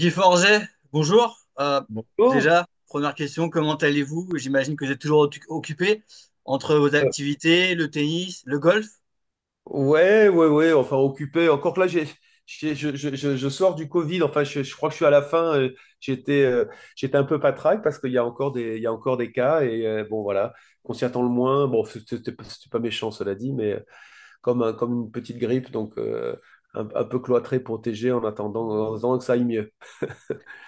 Guy Forget, bonjour. Bonjour. Déjà, première question, comment allez-vous? J'imagine que vous êtes toujours occupé entre vos activités, le tennis, le golf. Ouais, enfin occupé. Encore que là, je sors du Covid. Enfin, je crois que je suis à la fin. J'étais j'étais un peu patraque parce qu'il y a encore des cas. Et bon, voilà, qu'on s'y attend le moins. Bon, c'était pas méchant, cela dit, mais comme une petite grippe. Donc, un peu cloîtré, protégé en attendant que ça aille mieux.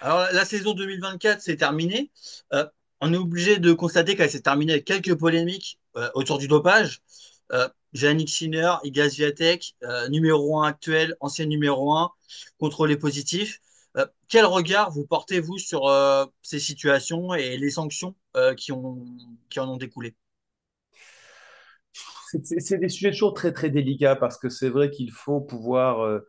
Alors, la saison 2024, c'est terminé. Euh, on est obligé de constater qu'elle s'est terminée avec quelques polémiques autour du dopage. Yannick Sinner, Iga Swiatek, numéro un actuel, ancien numéro un, contrôlé positif. Quel regard vous portez-vous sur ces situations et les sanctions qui en ont découlé? C'est des sujets toujours très très délicats parce que c'est vrai qu'il faut pouvoir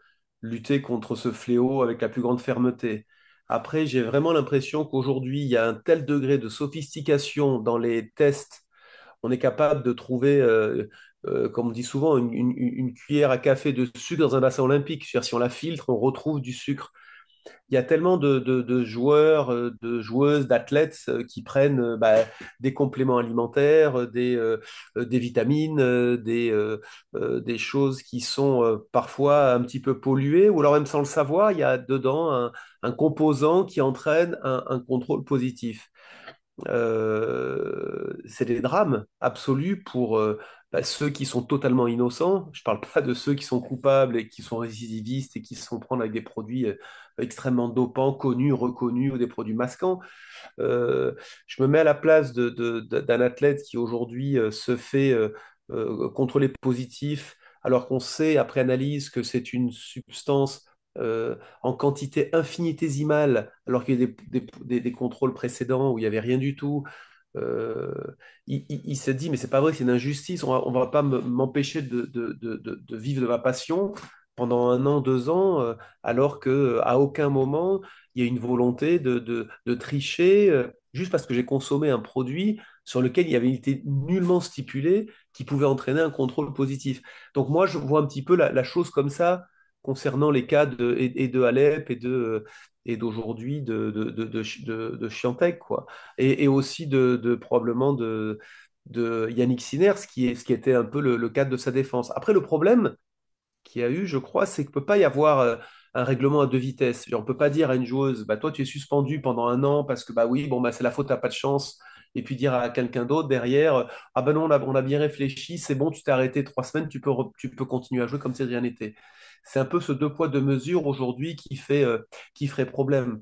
lutter contre ce fléau avec la plus grande fermeté. Après, j'ai vraiment l'impression qu'aujourd'hui, il y a un tel degré de sophistication dans les tests, on est capable de trouver, comme on dit souvent, une cuillère à café de sucre dans un bassin olympique. C'est-à-dire, si on la filtre, on retrouve du sucre. Il y a tellement de joueurs, de joueuses, d'athlètes qui prennent des compléments alimentaires, des vitamines, des choses qui sont parfois un petit peu polluées, ou alors même sans le savoir, il y a dedans un composant qui entraîne un contrôle positif. C'est des drames absolus pour ceux qui sont totalement innocents. Je ne parle pas de ceux qui sont coupables et qui sont récidivistes et qui se font prendre avec des produits extrêmement dopants, connus, reconnus, ou des produits masquants. Euh, je me mets à la place d'un athlète qui aujourd'hui se fait contrôler positif, alors qu'on sait après analyse que c'est une substance en quantité infinitésimale, alors qu'il y a des contrôles précédents où il n'y avait rien du tout. Euh, il se dit, mais c'est pas vrai, c'est une injustice, on va pas m'empêcher de vivre de ma passion pendant un an, 2 ans, alors que à aucun moment il y a une volonté de tricher, juste parce que j'ai consommé un produit sur lequel il avait été nullement stipulé qui pouvait entraîner un contrôle positif. Donc moi, je vois un petit peu la chose comme ça concernant les cas et de Alep et d'aujourd'hui de Chiantec, quoi. Et aussi probablement de Yannick Sinner, ce qui était un peu le cadre de sa défense. Après, le problème, qu'il y a eu, je crois, c'est qu'il ne peut pas y avoir un règlement à deux vitesses. On ne peut pas dire à une joueuse, bah, toi, tu es suspendu pendant un an parce que, bah oui, bon, bah, c'est la faute, t'as pas de chance. Et puis dire à quelqu'un d'autre derrière, ah ben non, on a bien réfléchi, c'est bon, tu t'es arrêté 3 semaines, tu peux continuer à jouer comme si rien n'était. C'est un peu ce deux poids, deux mesures aujourd'hui qui ferait problème.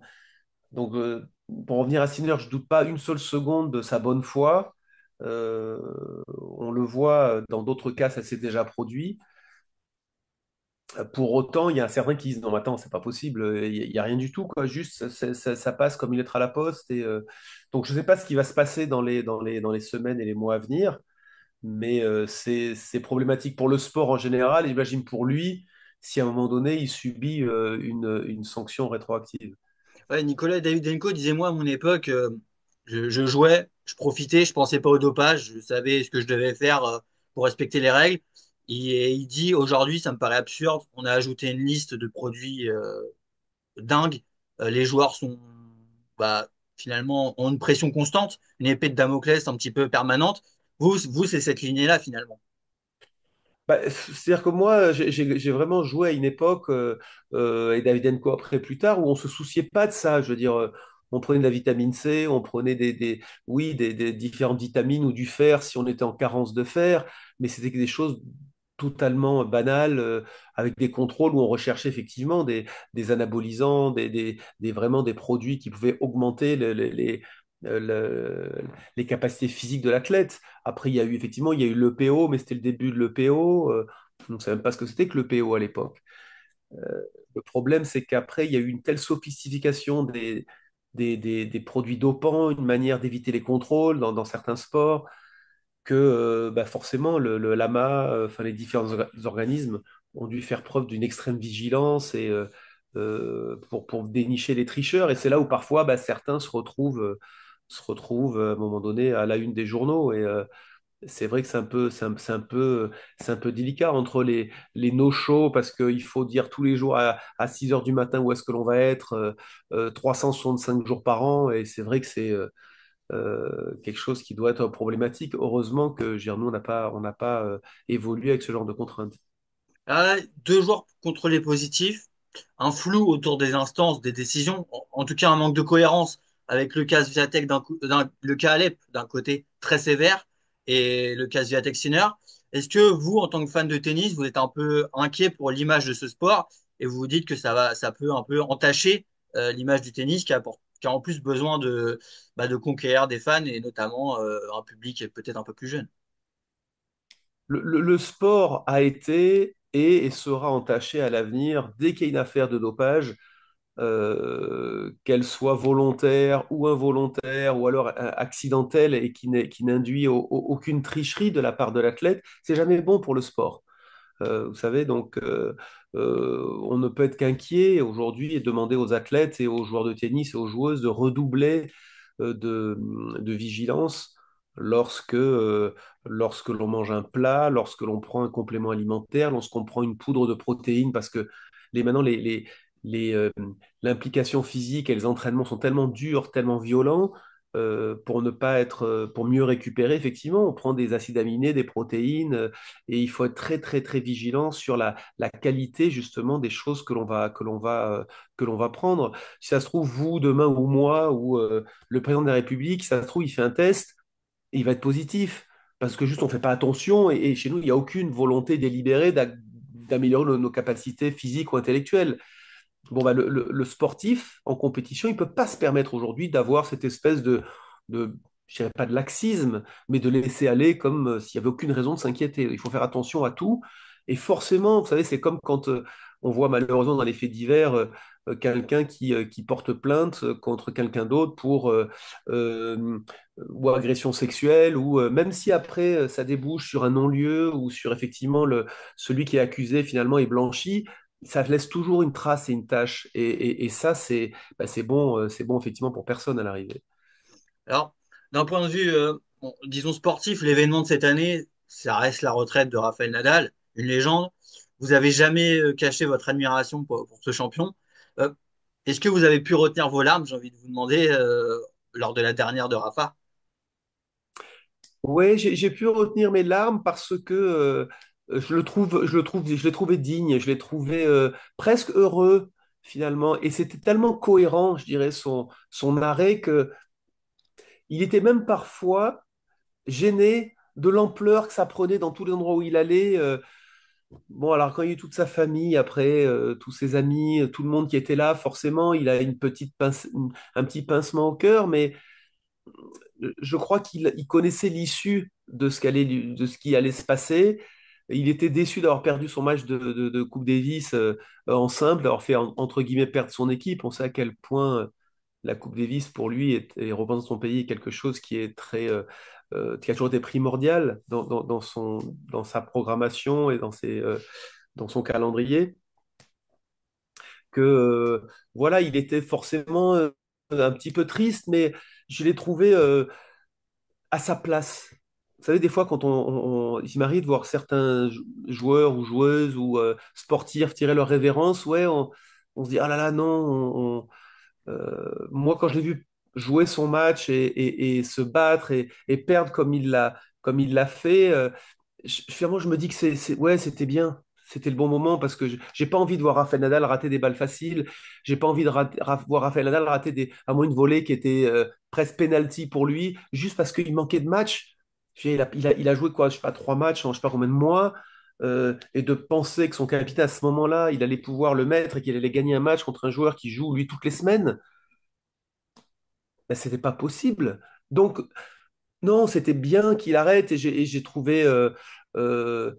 Donc, pour revenir à Sinner, je ne doute pas une seule seconde de sa bonne foi. Euh, on le voit dans d'autres cas, ça s'est déjà produit. Pour autant, il y a certains qui disent non, mais attends, c'est pas possible, il y a rien du tout, quoi. Juste, ça passe comme une lettre à la poste. Donc, je ne sais pas ce qui va se passer dans les semaines et les mois à venir, mais c'est problématique pour le sport en général. Et j'imagine pour lui, si à un moment donné, il subit une sanction rétroactive. Ouais, Nicolas Davydenko disait, moi, à mon époque, je jouais, je profitais, je pensais pas au dopage, je savais ce que je devais faire pour respecter les règles. Et il dit, aujourd'hui, ça me paraît absurde, on a ajouté une liste de produits dingues. Les joueurs sont, bah, finalement, ont une pression constante, une épée de Damoclès un petit peu permanente. Vous, c'est cette lignée-là, finalement. Bah, c'est-à-dire que moi, j'ai vraiment joué à une époque, et Davydenko après plus tard, où on se souciait pas de ça. Je veux dire, on prenait de la vitamine C, on prenait oui, des différentes vitamines ou du fer si on était en carence de fer, mais c'était des choses totalement banales, avec des contrôles où on recherchait effectivement des anabolisants, vraiment des produits qui pouvaient augmenter les capacités physiques de l'athlète. Après, il y a eu l'EPO, mais c'était le début de l'EPO. On ne savait même pas ce que c'était que l'EPO à l'époque. Le problème, c'est qu'après, il y a eu une telle sophistication des produits dopants, une manière d'éviter les contrôles dans certains sports, que forcément, l'AMA, enfin, les différents organismes ont dû faire preuve d'une extrême vigilance pour dénicher les tricheurs. Et c'est là où parfois, certains se retrouvent à un moment donné à la une des journaux. c'est vrai que c'est un peu délicat entre les no-shows parce qu'il faut dire tous les jours à 6 heures du matin où est-ce que l'on va être, 365 jours par an, et c'est vrai que c'est quelque chose qui doit être problématique. Heureusement que je veux dire, nous, on n'a pas évolué avec ce genre de contraintes. Ah, deux joueurs contrôlés positifs, un flou autour des instances, des décisions, en tout cas un manque de cohérence avec le cas Swiatek le cas Alep d'un côté très sévère et le cas Swiatek Sinner. Est-ce que vous, en tant que fan de tennis, vous êtes un peu inquiet pour l'image de ce sport et vous vous dites que ça peut un peu entacher l'image du tennis qui a en plus besoin de conquérir des fans et notamment un public peut-être un peu plus jeune? Le sport a été et sera entaché à l'avenir dès qu'il y a une affaire de dopage, qu'elle soit volontaire ou involontaire ou alors accidentelle et qui n'induit aucune tricherie de la part de l'athlète, c'est jamais bon pour le sport. Vous savez, donc on ne peut être qu'inquiet aujourd'hui et demander aux athlètes et aux joueurs de tennis et aux joueuses de redoubler de vigilance lorsque, lorsque l'on mange un plat, lorsque l'on prend un complément alimentaire, lorsqu'on prend une poudre de protéines, parce que maintenant les, euh, l'implication physique et les entraînements sont tellement durs, tellement violents, pour ne pas être, pour mieux récupérer, effectivement, on prend des acides aminés, des protéines, et il faut être très, très, très vigilant sur la qualité, justement, des choses que l'on va prendre. Si ça se trouve, vous, demain, ou moi, ou le président de la République, si ça se trouve, il fait un test, et il va être positif. Parce que juste, on ne fait pas attention, et chez nous, il n'y a aucune volonté délibérée d'améliorer nos capacités physiques ou intellectuelles. Bon, bah, le sportif en compétition, il ne peut pas se permettre aujourd'hui d'avoir cette espèce de, je dirais pas de laxisme, mais de laisser aller comme s'il n'y avait aucune raison de s'inquiéter. Il faut faire attention à tout. Et forcément, vous savez, c'est comme quand on voit malheureusement dans les faits divers quelqu'un qui porte plainte contre quelqu'un d'autre pour euh, ou agression sexuelle, ou même si après ça débouche sur un non-lieu ou sur effectivement celui qui est accusé finalement est blanchi, ça laisse toujours une trace et une tâche. Et ça, c'est bon effectivement pour personne à l'arrivée. Alors, d'un point de vue, bon, disons sportif, l'événement de cette année, ça reste la retraite de Rafael Nadal, une légende. Vous avez jamais caché votre admiration pour ce champion. Euh, Est-ce que vous avez pu retenir vos larmes, j'ai envie de vous demander, lors de la dernière de Rafa? Ouais, j'ai pu retenir mes larmes parce que je l'ai trouvé digne, je l'ai trouvé presque heureux finalement. Et c'était tellement cohérent, je dirais, son arrêt que il était même parfois gêné de l'ampleur que ça prenait dans tous les endroits où il allait. Bon, alors quand il y a eu toute sa famille, après tous ses amis, tout le monde qui était là, forcément, il a un petit pincement au cœur, mais je crois qu'il connaissait l'issue de ce qui allait se passer. Il était déçu d'avoir perdu son match de Coupe Davis en simple, d'avoir fait entre guillemets perdre son équipe. On sait à quel point la Coupe Davis pour lui et représenter son pays est quelque chose qui est qui a toujours été primordial dans sa programmation et dans son calendrier. Que voilà, il était forcément un petit peu triste, mais je l'ai trouvé à sa place. Vous savez, des fois, il m'arrive de voir certains joueurs ou joueuses ou sportifs tirer leur révérence, ouais, on se dit, ah là là, non, moi, quand je l'ai vu jouer son match et se battre et perdre comme il l'a fait, finalement, je me dis que ouais, c'était bien. C'était le bon moment parce que j'ai pas envie de voir Rafael Nadal rater des balles faciles. J'ai pas envie de voir Rafael Nadal rater à moins une volée qui était presque penalty pour lui, juste parce qu'il manquait de match. Il a joué quoi, je sais pas, 3 matchs en je sais pas combien de mois. Et de penser que son capitaine à ce moment-là, il allait pouvoir le mettre et qu'il allait gagner un match contre un joueur qui joue lui toutes les semaines, ben, c'était pas possible. Donc, non, c'était bien qu'il arrête et j'ai trouvé euh,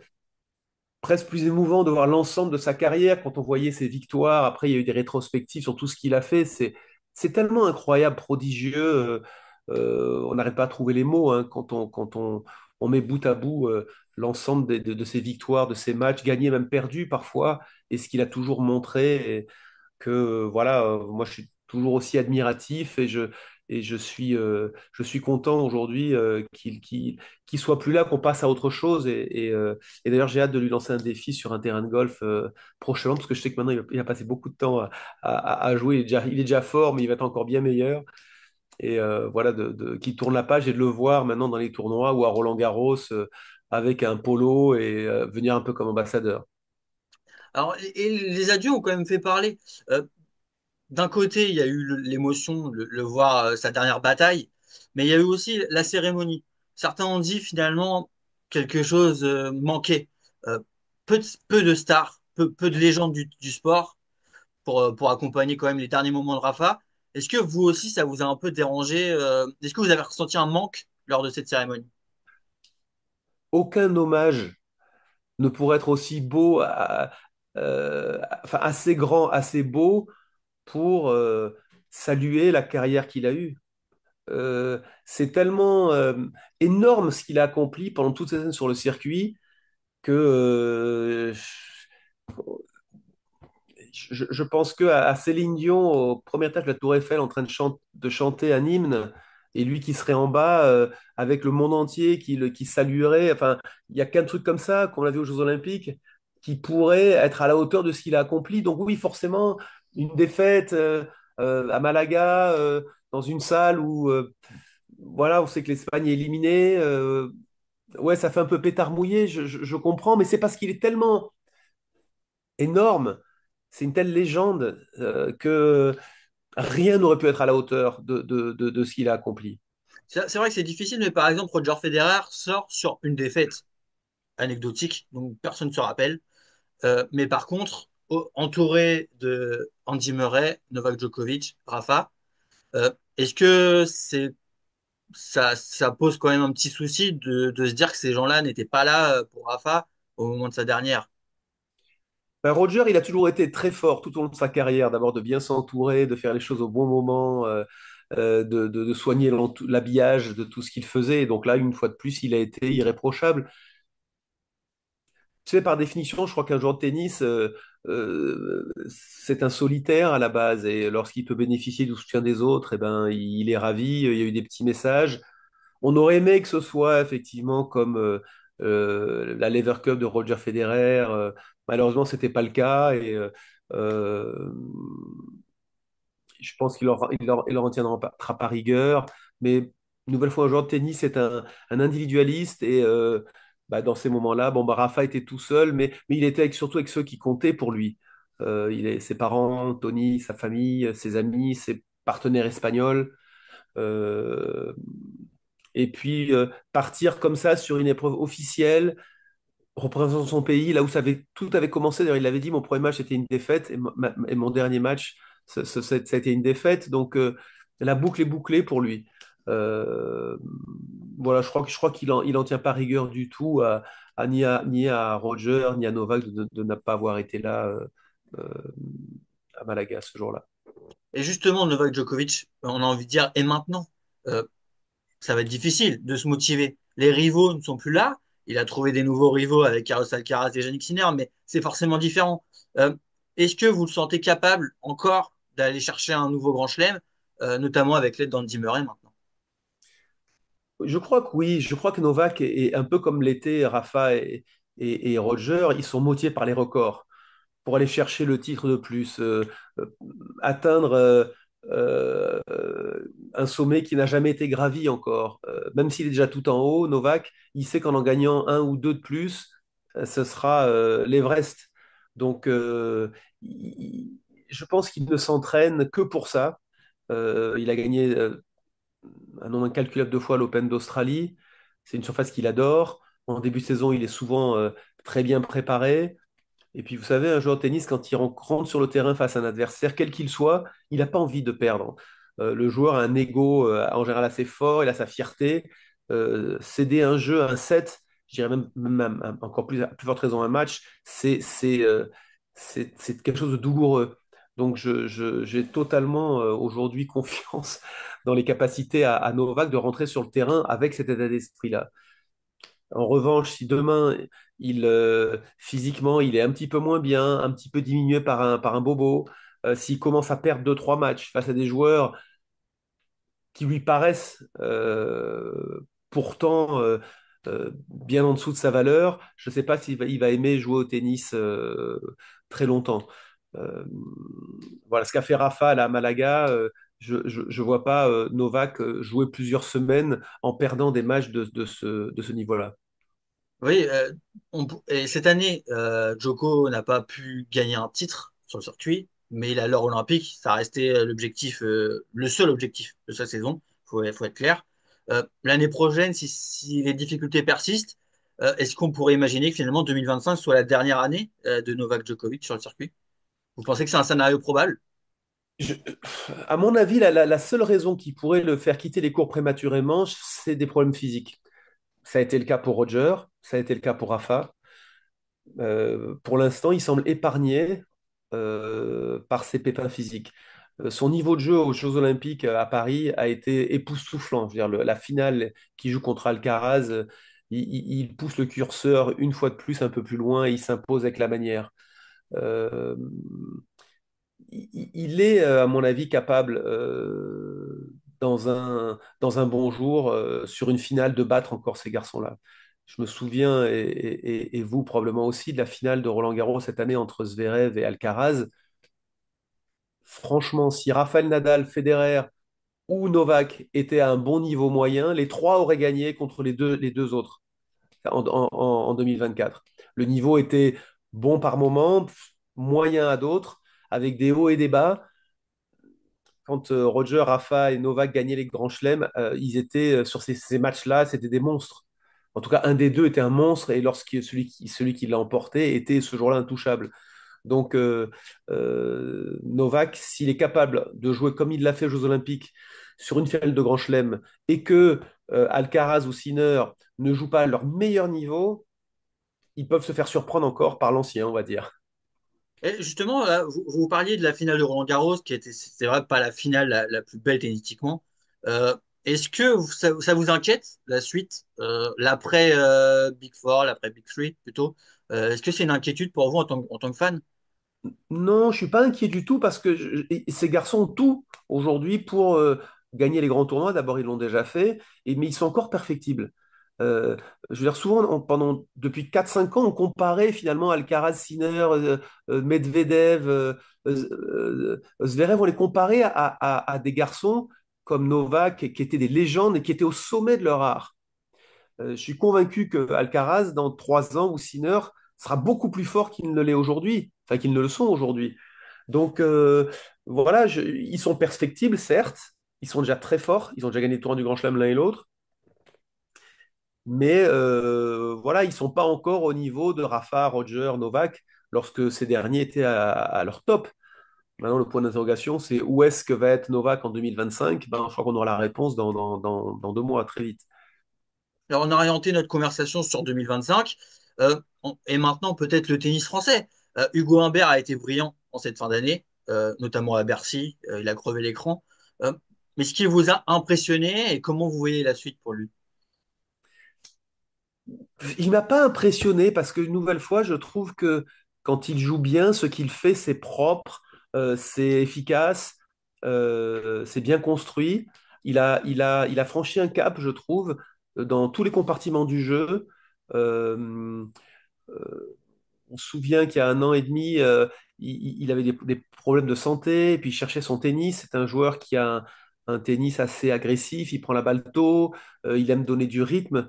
presque plus émouvant de voir l'ensemble de sa carrière quand on voyait ses victoires. Après, il y a eu des rétrospectives sur tout ce qu'il a fait. C'est tellement incroyable, prodigieux. On n'arrête pas à trouver les mots hein, on met bout à bout l'ensemble de ses victoires, de ses matchs, gagnés, même perdus parfois, et ce qu'il a toujours montré. Et que voilà, moi je suis toujours aussi admiratif et et je suis content aujourd'hui qu'il soit plus là, qu'on passe à autre chose. Et d'ailleurs, j'ai hâte de lui lancer un défi sur un terrain de golf prochainement, parce que je sais que maintenant, il va passer beaucoup de temps à jouer. Il est déjà fort, mais il va être encore bien meilleur. Et voilà, qu'il tourne la page et de le voir maintenant dans les tournois ou à Roland-Garros avec un polo et venir un peu comme ambassadeur. Alors, et les adieux ont quand même fait parler. Euh, D'un côté, il y a eu l'émotion, le voir sa dernière bataille, mais il y a eu aussi la cérémonie. Certains ont dit finalement quelque chose manquait. Euh, peu de stars, peu de légendes du sport pour accompagner quand même les derniers moments de Rafa. Est-ce que vous aussi, ça vous a un peu dérangé est-ce que vous avez ressenti un manque lors de cette cérémonie? Aucun hommage ne pourrait être aussi beau, enfin assez grand, assez beau pour saluer la carrière qu'il a eue. C'est tellement énorme ce qu'il a accompli pendant toutes ces années sur le circuit que je pense que à Céline Dion, au premier étage de la Tour Eiffel, en train de chanter un hymne, et lui qui serait en bas, avec le monde entier qui saluerait. Enfin, il y a qu'un truc comme ça, qu'on a vu aux Jeux Olympiques, qui pourrait être à la hauteur de ce qu'il a accompli. Donc oui, forcément, une défaite à Malaga, dans une salle où, voilà, on sait que l'Espagne est éliminée. Ouais, ça fait un peu pétard mouillé, je comprends, mais c'est parce qu'il est tellement énorme, c'est une telle légende que rien n'aurait pu être à la hauteur de ce qu'il a accompli. C'est vrai que c'est difficile, mais par exemple, Roger Federer sort sur une défaite anecdotique, donc personne ne se rappelle. Mais par contre, entouré de Andy Murray, Novak Djokovic, Rafa, est-ce que ça pose quand même un petit souci de se dire que ces gens-là n'étaient pas là pour Rafa au moment de sa dernière? Ben, Roger, il a toujours été très fort tout au long de sa carrière, d'abord de bien s'entourer, de faire les choses au bon moment, de soigner l'habillage de tout ce qu'il faisait. Et donc là, une fois de plus, il a été irréprochable. Tu sais, par définition, je crois qu'un joueur de tennis, c'est un solitaire à la base. Et lorsqu'il peut bénéficier du soutien des autres, eh ben, il est ravi. Il y a eu des petits messages. On aurait aimé que ce soit effectivement comme la Lever Cup de Roger Federer. Malheureusement, c'était pas le cas. Et euh, je pense il leur en tiendra pas rigueur. Mais une nouvelle fois, un joueur de tennis est un individualiste. Et bah, dans ces moments-là, bon, bah, Rafa était tout seul, mais il était surtout avec ceux qui comptaient pour lui. Ses parents, Tony, sa famille, ses amis, ses partenaires espagnols. Euh, et puis partir comme ça sur une épreuve officielle, représentant son pays, là où tout avait commencé. D'ailleurs, il l'avait dit, mon premier match était une défaite et mon dernier match, ça a été une défaite. Donc la boucle est bouclée pour lui. Euh, voilà, je crois il en tient pas rigueur du tout ni à Roger, ni à Novak de ne pas avoir été là euh, à Malaga ce jour-là. Et justement, Novak Djokovic, on a envie de dire, et maintenant? Euh, Ça va être difficile de se motiver. Les rivaux ne sont plus là. Il a trouvé des nouveaux rivaux avec Carlos Alcaraz et Jannik Sinner, mais c'est forcément différent. Euh, Est-ce que vous le sentez capable encore d'aller chercher un nouveau Grand Chelem, notamment avec l'aide d'Andy Murray maintenant? Je crois que oui, je crois que Novak est un peu comme l'étaient Rafa et Roger, ils sont motivés par les records pour aller chercher le titre de plus, euh, atteindre un sommet qui n'a jamais été gravi encore. Même s'il est déjà tout en haut, Novak, il sait qu'en gagnant un ou deux de plus, ce sera l'Everest. Donc, je pense qu'il ne s'entraîne que pour ça. Il a gagné un nombre incalculable de fois l'Open d'Australie. C'est une surface qu'il adore. En début de saison, il est souvent très bien préparé. Et puis, vous savez, un joueur de tennis, quand il rentre sur le terrain face à un adversaire, quel qu'il soit, il n'a pas envie de perdre. Le joueur a un ego en général assez fort, il a sa fierté. Céder un jeu, un set, je dirais même encore plus, à plus forte raison un match, c'est quelque chose de douloureux. Donc, j'ai totalement aujourd'hui confiance dans les capacités à Novak de rentrer sur le terrain avec cet état d'esprit-là. En revanche, si demain, physiquement, il est un petit peu moins bien, un petit peu diminué par un bobo, s'il commence à perdre deux, trois matchs face à des joueurs qui lui paraissent pourtant bien en dessous de sa valeur. Je ne sais pas s'il il va aimer jouer au tennis très longtemps. Euh, voilà ce qu'a fait Rafa là, à Malaga. Je vois pas Novak jouer plusieurs semaines en perdant des matchs de ce niveau-là. Oui, et cette année, Djoko n'a pas pu gagner un titre sur le circuit, mais il a l'or olympique. Ça a resté l'objectif, le seul objectif de sa saison. Faut être clair. L'année prochaine, si les difficultés persistent, est-ce qu'on pourrait imaginer que finalement 2025 soit la dernière année de Novak Djokovic sur le circuit? Vous pensez que c'est un scénario probable? Je- à mon avis, la seule raison qui pourrait le faire quitter les cours prématurément, c'est des problèmes physiques. Ça a été le cas pour Roger, ça a été le cas pour Rafa. Pour l'instant, il semble épargné par ses pépins physiques. Son niveau de jeu aux Jeux Olympiques à Paris a été époustouflant. Je veux dire, la finale qui joue contre Alcaraz, il pousse le curseur une fois de plus un peu plus loin et il s'impose avec la manière. Euh, il est, à mon avis, capable, dans un bon jour, sur une finale, de battre encore ces garçons-là. Je me souviens, et vous probablement aussi, de la finale de Roland-Garros cette année entre Zverev et Alcaraz. Franchement, si Rafael Nadal, Federer ou Novak étaient à un bon niveau moyen, les trois auraient gagné contre les deux autres en 2024. Le niveau était bon par moment, moyen à d'autres, avec des hauts et des bas. Quand Roger, Rafa et Novak gagnaient les grands chelems, ils étaient sur ces matchs-là, c'était des monstres. En tout cas, un des deux était un monstre et celui qui l'a emporté était ce jour-là intouchable. Donc, Novak, s'il est capable de jouer comme il l'a fait aux Jeux Olympiques sur une finale de Grand Chelem et que Alcaraz ou Sinner ne jouent pas à leur meilleur niveau, ils peuvent se faire surprendre encore par l'ancien, on va dire. Et justement, là, vous parliez de la finale de Roland-Garros, qui était, c'est vrai, pas la finale la plus belle tennistiquement. Est-ce que ça vous inquiète, la suite, l'après Big Four, l'après Big Three plutôt? Est-ce que c'est une inquiétude pour vous en tant que fan? Non, je suis pas inquiet du tout parce que ces garçons ont tout aujourd'hui pour gagner les grands tournois. D'abord, ils l'ont déjà fait, mais ils sont encore perfectibles. Je veux dire, souvent, depuis 4 5 ans, on comparait finalement Alcaraz, Sinner, Medvedev, Zverev, on les comparait à des garçons comme Novak qui étaient des légendes et qui étaient au sommet de leur art. Je suis convaincu que Alcaraz, dans 3 ans, ou Sinner, sera beaucoup plus fort qu'il ne l'est aujourd'hui, enfin qu'ils ne le sont aujourd'hui. Donc voilà, ils sont perfectibles, certes, ils sont déjà très forts, ils ont déjà gagné le tournoi du Grand Chelem l'un et l'autre, mais voilà, ils ne sont pas encore au niveau de Rafa, Roger, Novak, lorsque ces derniers étaient à leur top. Maintenant, le point d'interrogation, c'est où est-ce que va être Novak en 2025? Ben, je crois qu'on aura la réponse dans 2 mois, très vite. Alors, on a orienté notre conversation sur 2025, et maintenant peut-être le tennis français. Hugo Humbert a été brillant en cette fin d'année, notamment à Bercy, il a crevé l'écran. Euh, mais ce qui vous a impressionné et comment vous voyez la suite pour lui? Il m'a pas impressionné parce que, une nouvelle fois, je trouve que quand il joue bien, ce qu'il fait, c'est propre, c'est efficace, c'est bien construit. Il a franchi un cap, je trouve, dans tous les compartiments du jeu. Euh, on se souvient qu'il y a 1 an et demi, il avait des problèmes de santé, et puis il cherchait son tennis. C'est un joueur qui a un tennis assez agressif, il prend la balle tôt, il aime donner du rythme.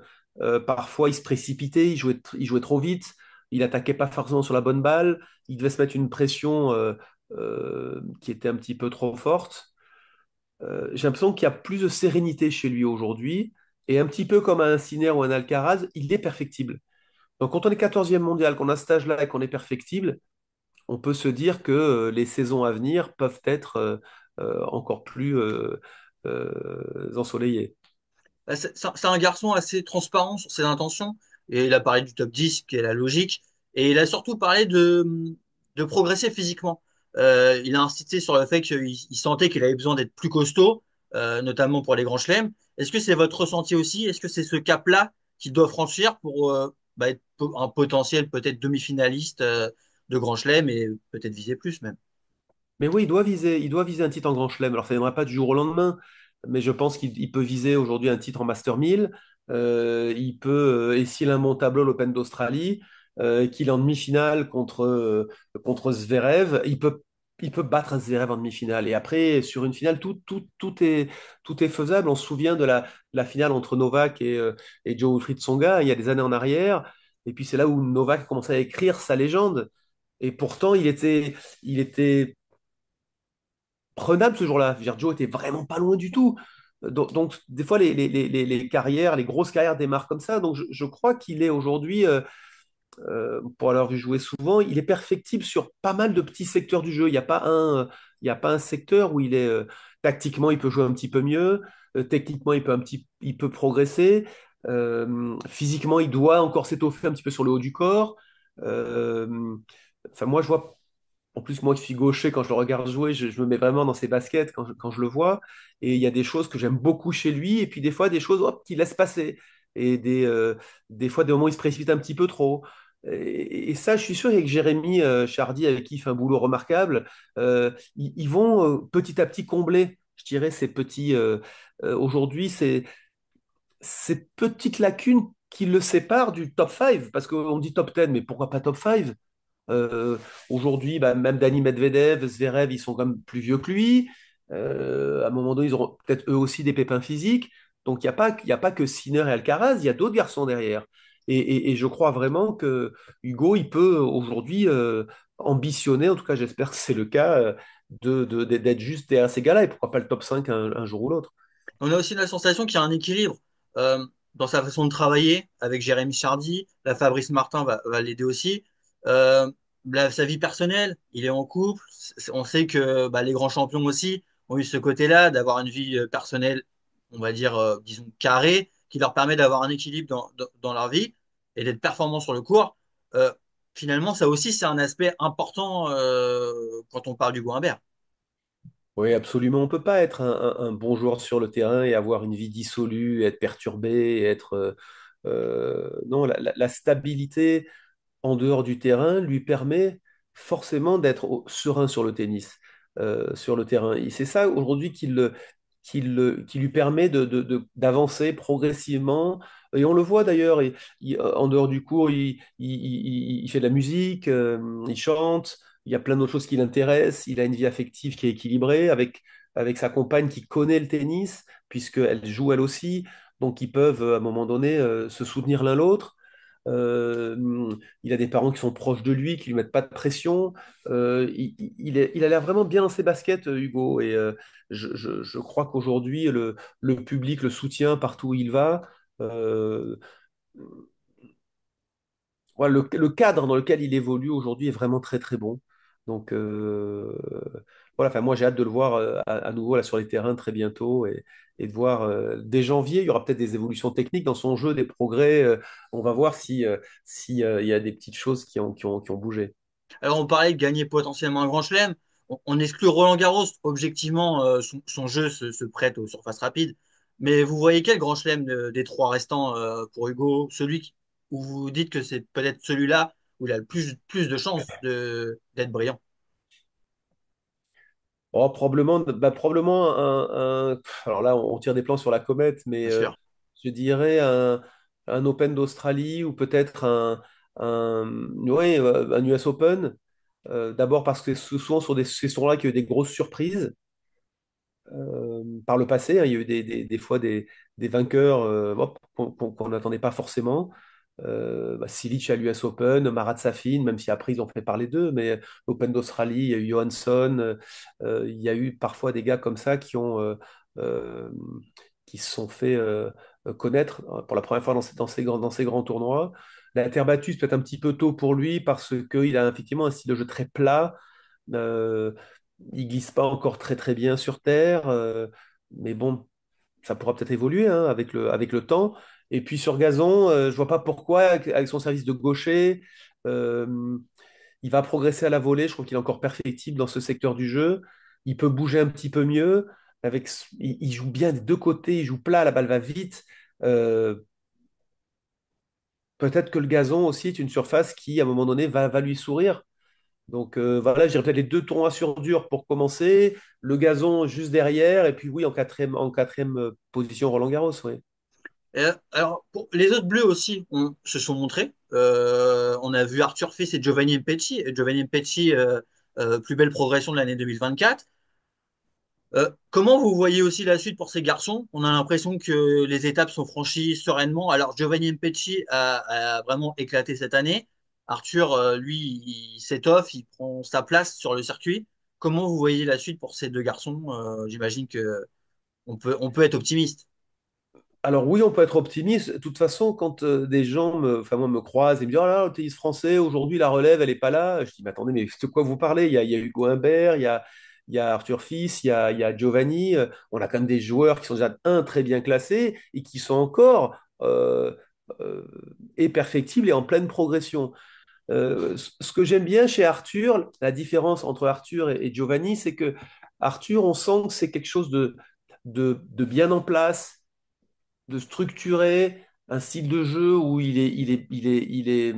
Parfois, il se précipitait, il jouait trop vite, il attaquait pas forcément sur la bonne balle, il devait se mettre une pression qui était un petit peu trop forte. J'ai l'impression qu'il y a plus de sérénité chez lui aujourd'hui, et un petit peu comme un Sinner ou un Alcaraz, il est perfectible. Donc, quand on est 14e mondial, qu'on a ce stage-là et qu'on est perfectible, on peut se dire que les saisons à venir peuvent être encore plus ensoleillées. Bah, c'est un garçon assez transparent sur ses intentions. Et il a parlé du top 10, qui est la logique. Et il a surtout parlé de progresser physiquement. Il a insisté sur le fait qu'il sentait qu'il avait besoin d'être plus costaud, notamment pour les grands chelems. Est-ce que c'est votre ressenti aussi? Est-ce que c'est ce cap-là qu'il doit franchir pour être un potentiel peut-être demi-finaliste de grand chelem et peut-être viser plus même? Mais oui, il doit viser un titre en Grand Chelem. Alors, ça ne viendra pas du jour au lendemain, mais je pense qu'il peut viser aujourd'hui un titre en Master 1000. Il peut, et s'il a un bon tableau, l'Open d'Australie, qu'il est en demi-finale contre Zverev, il peut battre un Zverev en demi-finale. Et après, sur une finale, tout est faisable. On se souvient de la finale entre Novak et Joe Wilfried Tsonga, il y a des années en arrière. Et puis c'est là où Novak a commencé à écrire sa légende. Et pourtant, il était prenable ce jour-là. Je veux dire, Joe était vraiment pas loin du tout. Donc, des fois, les carrières, les grosses carrières démarrent comme ça. Donc, je crois qu'il est aujourd'hui, pour avoir vu jouer souvent, il est perfectible sur pas mal de petits secteurs du jeu. Il y a pas un secteur où tactiquement, il peut jouer un petit peu mieux. Techniquement, il peut progresser. Physiquement, il doit encore s'étoffer un petit peu sur le haut du corps. Enfin, moi, je vois en plus, moi qui suis gaucher, quand je le regarde jouer, je me mets vraiment dans ses baskets quand je le vois. Et il y a des choses que j'aime beaucoup chez lui, et puis des fois des choses hop, qu'il laisse passer. Et des fois, des moments où il se précipite un petit peu trop. Et ça, je suis sûr qu'avec Jérémy Chardy, avec qui il fait un boulot remarquable, ils vont petit à petit combler, je dirais, aujourd'hui, ces petites lacunes qui le séparent du top 5. Parce qu'on dit top 10, mais pourquoi pas top 5? Euh, Aujourd'hui, bah, même Dani Medvedev, Zverev, ils sont quand même plus vieux que lui. À un moment donné, ils auront peut-être eux aussi des pépins physiques. Donc, il y a pas que Sinner et Alcaraz, il y a d'autres garçons derrière. Et je crois vraiment que Hugo, il peut aujourd'hui ambitionner, en tout cas j'espère que c'est le cas, d'être juste derrière ces gars-là, et pourquoi pas le top 5 un jour ou l'autre. On a aussi la sensation qu'il y a un équilibre dans sa façon de travailler avec Jérémy Chardy. Là, Fabrice Martin va l'aider aussi. Euh, Sa vie personnelle, il est en couple. On sait que bah, les grands champions aussi ont eu ce côté-là, d'avoir une vie personnelle, on va dire, disons, carrée, qui leur permet d'avoir un équilibre dans leur vie et d'être performants sur le court. Euh, Finalement, ça aussi, c'est un aspect important quand on parle du Humbert. Oui, absolument. On ne peut pas être un bon joueur sur le terrain et avoir une vie dissolue, être perturbé, non, la stabilité en dehors du terrain lui permet forcément d'être serein sur le tennis, sur le terrain. Et c'est ça aujourd'hui qui lui permet d'avancer progressivement. Et on le voit d'ailleurs, en dehors du cours, il fait de la musique, il chante, il y a plein d'autres choses qui l'intéressent, il a une vie affective qui est équilibrée avec sa compagne qui connaît le tennis, puisqu'elle joue elle aussi. Donc ils peuvent à un moment donné se soutenir l'un l'autre. Il a des parents qui sont proches de lui, qui lui mettent pas de pression. Il a l'air vraiment bien dans ses baskets, Hugo. Et je crois qu'aujourd'hui, le public le soutient partout où il va. Euh, voilà, le cadre dans lequel il évolue aujourd'hui est vraiment très très bon. Donc voilà, enfin, moi j'ai hâte de le voir à nouveau là, sur les terrains très bientôt et de voir dès janvier, il y aura peut-être des évolutions techniques dans son jeu, des progrès. On va voir si, il y a des petites choses qui ont bougé. Alors, on parlait de gagner potentiellement un grand chelem. On exclut Roland Garros. Objectivement, son jeu se prête aux surfaces rapides. Mais vous voyez quel grand chelem des trois restants pour Hugo? Où vous dites que c'est peut-être celui-là où il a le plus de chances d'être brillant, Oh, probablement alors là, on tire des plans sur la comète, mais bien sûr. je dirais un Open d'Australie ou peut-être ouais, un US Open. D'abord parce que c'est souvent sur ces tournois qu'il y a eu des grosses surprises par le passé, hein. Il y a eu des fois des vainqueurs hop, qu'on n'attendait pas forcément. Silic à l'US Open, Marat Safin, même si après ils ont fait parler d'eux, mais l'Open d'Australie, il y a eu Johansson, il y a eu parfois des gars comme ça euh, qui se sont fait connaître pour la première fois dans ces grands tournois. La terre battue, c'est peut-être un petit peu tôt pour lui parce qu'il a effectivement un style de jeu très plat. Euh, il glisse pas encore très très bien sur terre, mais bon, ça pourra peut-être évoluer hein, avec le temps. Et puis sur gazon, je vois pas pourquoi, avec son service de gaucher, euh, il va progresser à la volée. Je trouve qu'il est encore perfectible dans ce secteur du jeu. Il peut bouger un petit peu mieux. Il joue bien des deux côtés, il joue plat, la balle va vite. Euh, Peut-être que le gazon aussi est une surface qui, à un moment donné, va lui sourire. Donc voilà, je dirais peut-être les deux tournois sur dur pour commencer, le gazon juste derrière, et puis oui, en quatrième position, Roland-Garros, oui. Alors, pour les autres bleus aussi se sont montrés. On a vu Arthur Fils et Giovanni Mpecci. Et Giovanni Mpecci, plus belle progression de l'année 2024. Comment vous voyez aussi la suite pour ces garçons? On a l'impression que les étapes sont franchies sereinement. Alors, Giovanni Mpecci a vraiment éclaté cette année. Arthur, lui, il s'étoffe, il prend sa place sur le circuit. Comment vous voyez la suite pour ces deux garçons? J'imagine que on peut être optimiste. Alors oui, on peut être optimiste. De toute façon, quand des gens enfin moi, me croisent et me disent, oh là, le tennis français, aujourd'hui, la relève, elle n'est pas là. Je dis, mais attendez, mais de quoi vous parlez? Il y a Hugo Humbert, il y a Arthur Fils, il y a Giovanni. On a quand même des joueurs qui sont déjà, très bien classés et qui sont encore euh, et perfectibles et en pleine progression. Ce que j'aime bien chez Arthur, la différence entre Arthur et Giovanni, c'est que Arthur, on sent que c'est quelque chose de bien en place, de structurer un style de jeu où il est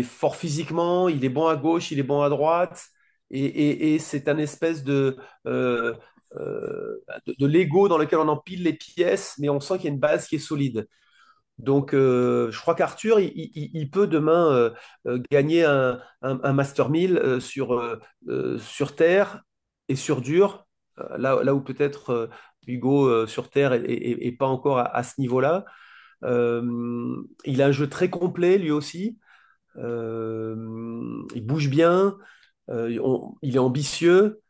fort physiquement, il est bon à gauche, il est bon à droite, et c'est un espèce euh, de Lego dans lequel on empile les pièces, mais on sent qu'il y a une base qui est solide. Donc, je crois qu'Arthur, il peut demain gagner un Master 1000 sur terre et sur dur, là où peut-être Hugo sur terre est pas encore à ce niveau-là. Il a un jeu très complet lui aussi. Il bouge bien, il est ambitieux.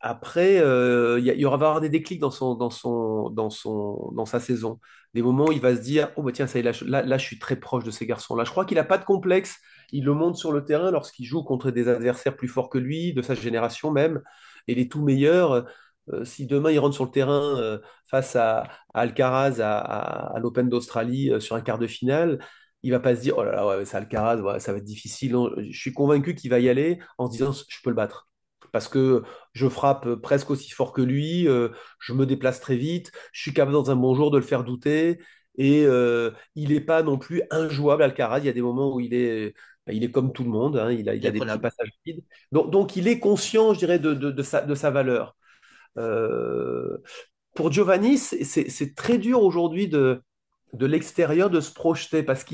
Après, va y avoir des déclics dans sa saison. Des moments où il va se dire, oh bah tiens, ça y est, là, je suis très proche de ces garçons-là. Je crois qu'il n'a pas de complexe. Il le montre sur le terrain lorsqu'il joue contre des adversaires plus forts que lui, de sa génération même, et les tout meilleurs. Si demain il rentre sur le terrain face à Alcaraz à l'Open d'Australie sur un quart de finale, il va pas se dire, oh là là, ouais, c'est Alcaraz, ouais, ça va être difficile. Non, je suis convaincu qu'il va y aller en se disant, je peux le battre. Parce que je frappe presque aussi fort que lui, je me déplace très vite, je suis capable dans un bon jour de le faire douter, et il n'est pas non plus injouable, Alcaraz. Il y a des moments où il est comme tout le monde, hein, il a des petits Imprenable. passages vides. Donc, il est conscient, je dirais, de sa valeur. Euh, pour Giovanni, c'est très dur aujourd'hui de l'extérieur de se projeter parce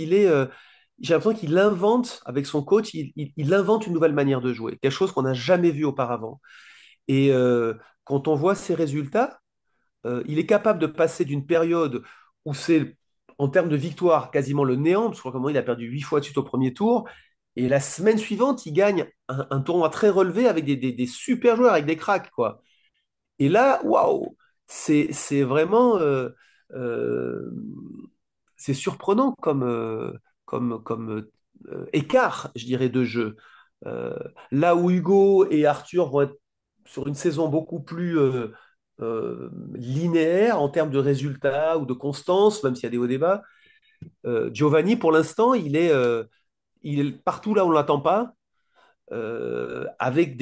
j'ai l'impression qu'il invente, avec son coach, il invente une nouvelle manière de jouer, quelque chose qu'on n'a jamais vu auparavant. Et quand on voit ses résultats, il est capable de passer d'une période où c'est, en termes de victoire, quasiment le néant, parce que comment il a perdu 8 fois de suite au premier tour, et la semaine suivante, il gagne un tournoi très relevé avec des super joueurs, avec des cracks, quoi. Et là, waouh, c'est vraiment euh, c'est surprenant comme écart, je dirais, de jeu. Euh, Là où Hugo et Arthur vont être sur une saison beaucoup plus linéaire en termes de résultats ou de constance, même s'il y a des hauts débats, Giovanni, pour l'instant, il est partout là où on ne l'attend pas, avec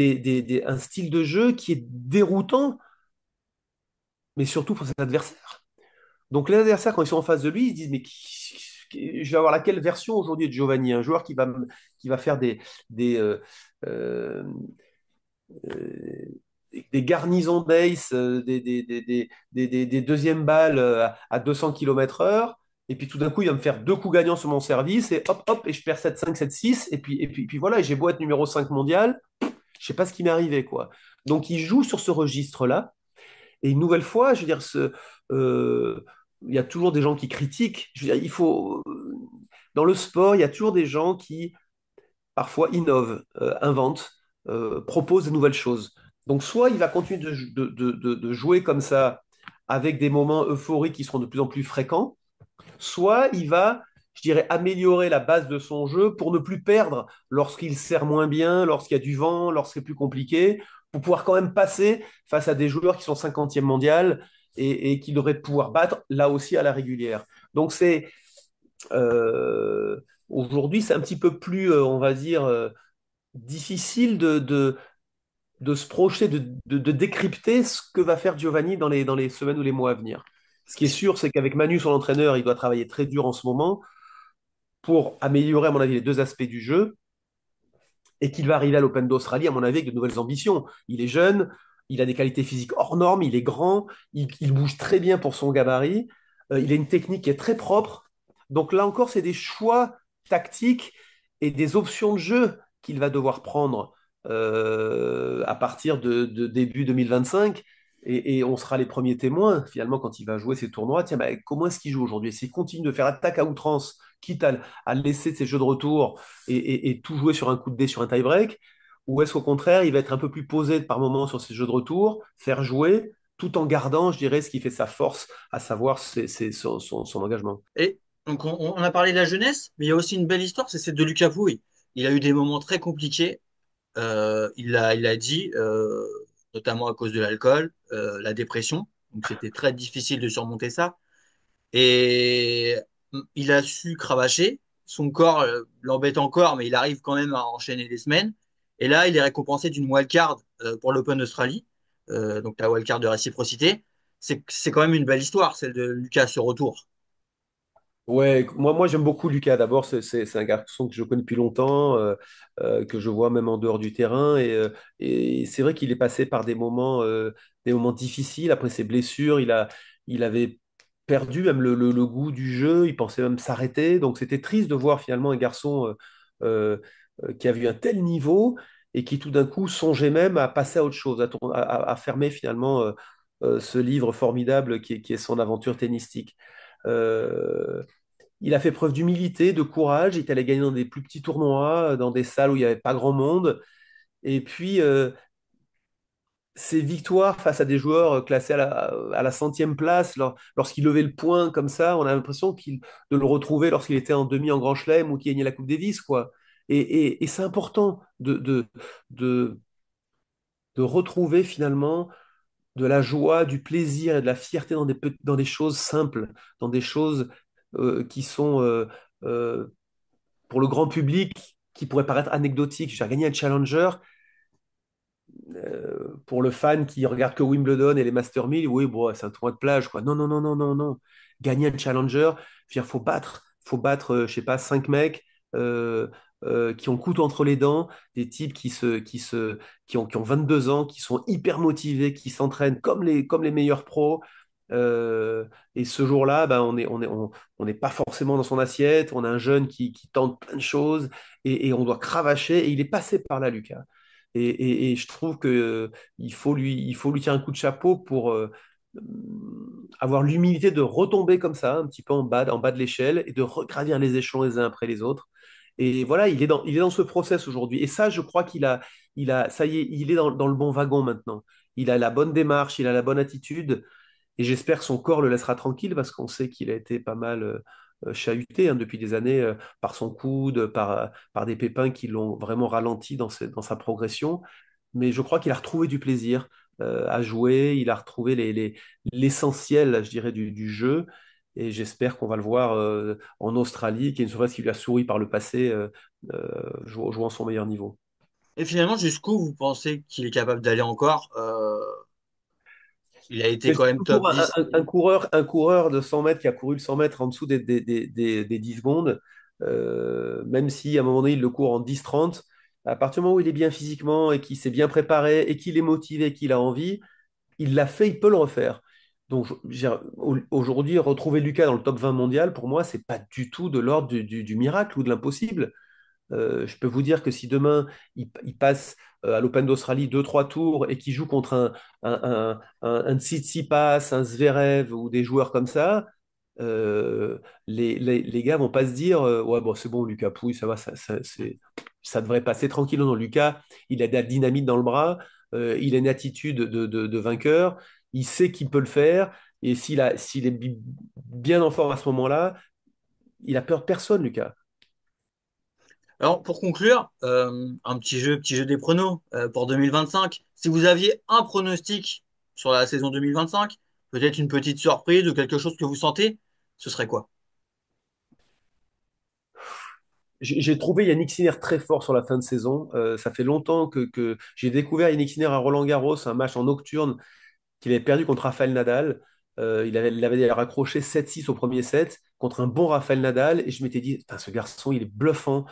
un style de jeu qui est déroutant, mais surtout pour ses adversaires. Donc les adversaires, quand ils sont en face de lui, ils se disent, mais je vais avoir laquelle version aujourd'hui de Giovanni? Un joueur qui va faire des, euh, euh, euh, des garnisons d'ace, des deuxièmes balles à 200 km/h. Et puis tout d'un coup, il va me faire deux coups gagnants sur mon service et hop, hop, et je perds 7-5, 7-6. Et puis voilà, et j'ai beau être numéro 5 mondial, je sais pas ce qui m'est arrivé, quoi. Donc il joue sur ce registre-là. Et une nouvelle fois, je veux dire, euh, il y a toujours des gens qui critiquent. Je veux dire, dans le sport, il y a toujours des gens qui parfois innovent, inventent, proposent de nouvelles choses. Donc, soit il va continuer de jouer comme ça avec des moments euphoriques qui seront de plus en plus fréquents, soit il va, je dirais, améliorer la base de son jeu pour ne plus perdre lorsqu'il sert moins bien, lorsqu'il y a du vent, lorsque c'est plus compliqué, pour pouvoir quand même passer face à des joueurs qui sont 50e mondial et qui devraient pouvoir battre là aussi à la régulière. Donc euh, aujourd'hui, c'est un petit peu plus, on va dire, difficile de se projeter, de décrypter ce que va faire Giovanni dans les semaines ou les mois à venir. Ce qui est sûr, c'est qu'avec Manu, son entraîneur, il doit travailler très dur en ce moment pour améliorer, à mon avis, les deux aspects du jeu. et qu'il va arriver à l'Open d'Australie, à mon avis, avec de nouvelles ambitions. Il est jeune, il a des qualités physiques hors normes, il est grand, il bouge très bien pour son gabarit, il a une technique qui est très propre. Donc là encore, c'est des choix tactiques et des options de jeu qu'il va devoir prendre à partir de début 2025. Et on sera les premiers témoins, finalement, quand il va jouer ces tournois. Tiens, bah, comment est-ce qu'il joue aujourd'hui? S'il continue de faire attaque à outrance, quitte à laisser ses jeux de retour et tout jouer sur un coup de dé, sur un tie-break, ou est-ce qu'au contraire, il va être un peu plus posé par moment sur ses jeux de retour, faire jouer, tout en gardant, je dirais, ce qui fait sa force, à savoir son engagement. Et donc, on a parlé de la jeunesse, mais il y a aussi une belle histoire, c'est celle de Lucas Pouille. Il a eu des moments très compliqués. Il a dit, notamment à cause de l'alcool, la dépression. Donc, c'était très difficile de surmonter ça. Et il a su cravacher. Son corps l'embête encore, mais il arrive quand même à enchaîner les semaines. Et là, il est récompensé d'une wildcard pour l'Open d'Australie, donc la wildcard de réciprocité. C'est quand même une belle histoire, celle de Lucas, ce retour. Ouais, moi j'aime beaucoup Lucas. D'abord, c'est un garçon que je connais depuis longtemps, que je vois même en dehors du terrain. Et c'est vrai qu'il est passé par des moments difficiles après ses blessures. Il avait perdu même le goût du jeu. Il pensait même s'arrêter. Donc c'était triste de voir finalement un garçon euh, qui a vu un tel niveau et qui tout d'un coup songeait même à passer à autre chose, à fermer finalement ce livre formidable qui est son aventure tennistique. Euh, il a fait preuve d'humilité, de courage. Il est allé gagner dans des plus petits tournois, dans des salles où il n'y avait pas grand monde. Et puis, ses victoires face à des joueurs classés à la centième place, lorsqu'il levait le poing comme ça, on a l'impression de le retrouver lorsqu'il était en demi en Grand Chelem ou qu'il gagnait la Coupe Davis, quoi. Et c'est important de, de retrouver finalement de la joie, du plaisir et de la fierté dans des choses simples, dans des choses qui sont euh, pour le grand public qui pourrait paraître anecdotique. J'ai gagné un challenger. Pour le fan qui regarde que Wimbledon et les Master 1000, oui, bon, c'est un tournoi de plage, quoi. Non, non, non, non, non, non. Gagner un challenger, je veux dire, faut battre, je sais pas, cinq mecs euh, qui ont le couteau entre les dents, des types qui ont 22 ans, qui sont hyper motivés, qui s'entraînent comme les meilleurs pros. Et ce jour-là, ben, on n'est pas forcément dans son assiette. On a un jeune qui tente plein de choses et on doit cravacher. Et il est passé par là, Lucas. Et je trouve que il faut lui tirer un coup de chapeau pour avoir l'humilité de retomber comme ça, un petit peu en bas de l'échelle, et de regravir les échelons les uns après les autres. Et voilà, il est dans ce process aujourd'hui. Et ça, je crois ça y est, il est dans le bon wagon maintenant. Il a la bonne démarche, il a la bonne attitude. Et j'espère que son corps le laissera tranquille parce qu'on sait qu'il a été pas mal chahuté hein, depuis des années par son coude, par des pépins qui l'ont vraiment ralenti dans sa progression. Mais je crois qu'il a retrouvé du plaisir à jouer, il a retrouvé l'essentiel, je dirais, du jeu. Et j'espère qu'on va le voir en Australie, qui est une surface qui lui a souri par le passé, jouant son meilleur niveau. Et finalement, jusqu'où vous pensez qu'il est capable d'aller encore? Il a été C'est quand même top toujours 10. un coureur de 100 mètres qui a couru le 100 mètres en dessous des 10 secondes, même si à un moment donné il le court en 10-30, à partir du moment où il est bien physiquement et qu'il s'est bien préparé et qu'il est motivé et qu'il a envie, il l'a fait, il peut le refaire. Donc aujourd'hui, retrouver Lucas dans le top 20 mondial, pour moi, c'est pas du tout de l'ordre du miracle ou de l'impossible. Je peux vous dire que si demain il passe à l'Open d'Australie deux, trois tours et qu'il joue contre un Tsitsipas, un Zverev ou des joueurs comme ça, les gars vont pas se dire ouais, bon, c'est bon, Lucas Pouille, ça va, ça devrait passer tranquille. Non, Lucas, il a de la dynamite dans le bras, il a une attitude de vainqueur, il sait qu'il peut le faire et s'il est bien en forme à ce moment-là, il a peur de personne, Lucas. Alors, pour conclure, un petit jeu des pronos pour 2025. Si vous aviez un pronostic sur la saison 2025, peut-être une petite surprise ou quelque chose que vous sentez, ce serait quoi? J'ai trouvé Yannick Sinner très fort sur la fin de saison. Ça fait longtemps que j'ai découvert Yannick Sinner à Roland-Garros, un match en nocturne qu'il avait perdu contre Rafael Nadal. Il avait d'ailleurs accroché 7-6 au premier set contre un bon Rafael Nadal. Et je m'étais dit, putain, ce garçon, il est bluffant.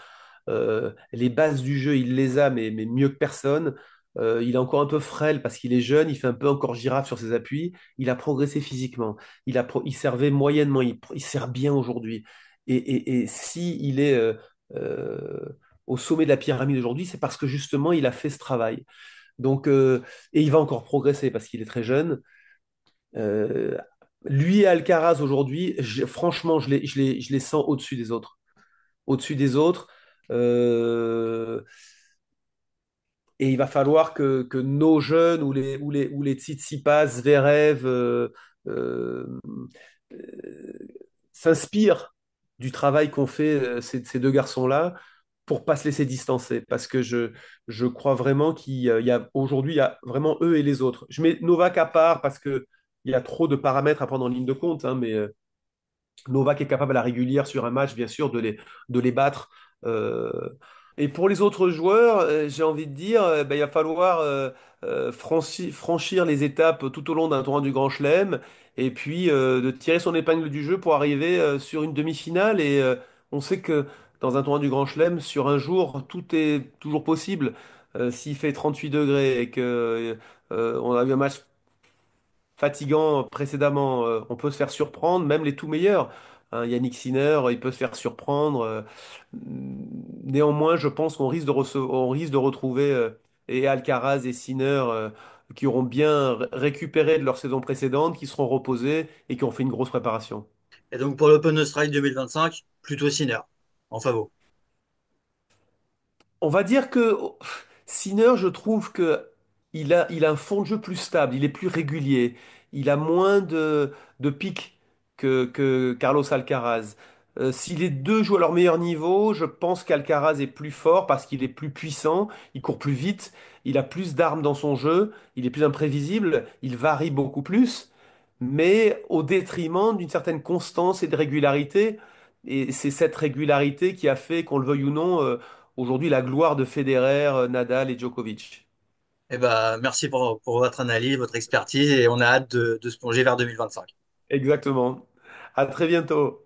Les bases du jeu, il les a, mais mieux que personne. Il est encore un peu frêle parce qu'il est jeune, il fait un peu encore girafe sur ses appuis. Il a progressé physiquement. Il servait moyennement, il sert bien aujourd'hui. Et si il est euh, au sommet de la pyramide aujourd'hui, c'est parce que justement, il a fait ce travail. Donc, et il va encore progresser parce qu'il est très jeune. Euh, Lui et Alcaraz aujourd'hui, franchement, je les sens au-dessus des autres. Au-dessus des autres. Euh, et il va falloir que nos jeunes ou les Tsitsipas, Zverev euh, euh, s'inspirent du travail qu'ont fait ces deux garçons-là pour pas se laisser distancer. Parce que je crois vraiment qu'il y a aujourd'hui, il y a vraiment eux et les autres. Je mets Novak à part parce que il y a trop de paramètres à prendre en ligne de compte, hein, mais Novak est capable à la régulière sur un match, bien sûr, de les battre. Euh, et pour les autres joueurs, j'ai envie de dire, ben, il va falloir franchir les étapes tout au long d'un tournoi du Grand Chelem et puis de tirer son épingle du jeu pour arriver sur une demi-finale. Et on sait que dans un tournoi du Grand Chelem, sur un jour, tout est toujours possible. S'il fait 38 degrés et que on a eu un match fatigant précédemment, on peut se faire surprendre, même les tout meilleurs. Hein, Yannick Sinner, il peut se faire surprendre. Néanmoins, je pense on risque de retrouver et Alcaraz et Sinner qui auront bien récupéré de leur saison précédente, qui seront reposés et qui ont fait une grosse préparation. Et donc pour l'Open Australie 2025, plutôt Sinner, en favori. On va dire que Sinner, je trouve que il a un fond de jeu plus stable, il est plus régulier, il a moins de pics que Carlos Alcaraz. Si les deux jouent à leur meilleur niveau, je pense qu'Alcaraz est plus fort parce qu'il est plus puissant, il court plus vite, il a plus d'armes dans son jeu, il est plus imprévisible, il varie beaucoup plus, mais au détriment d'une certaine constance et de régularité. Et c'est cette régularité qui a fait, qu'on le veuille ou non, aujourd'hui la gloire de Federer, Nadal et Djokovic. Eh ben, merci pour votre analyse, votre expertise, et on a hâte de se plonger vers 2025. Exactement. À très bientôt.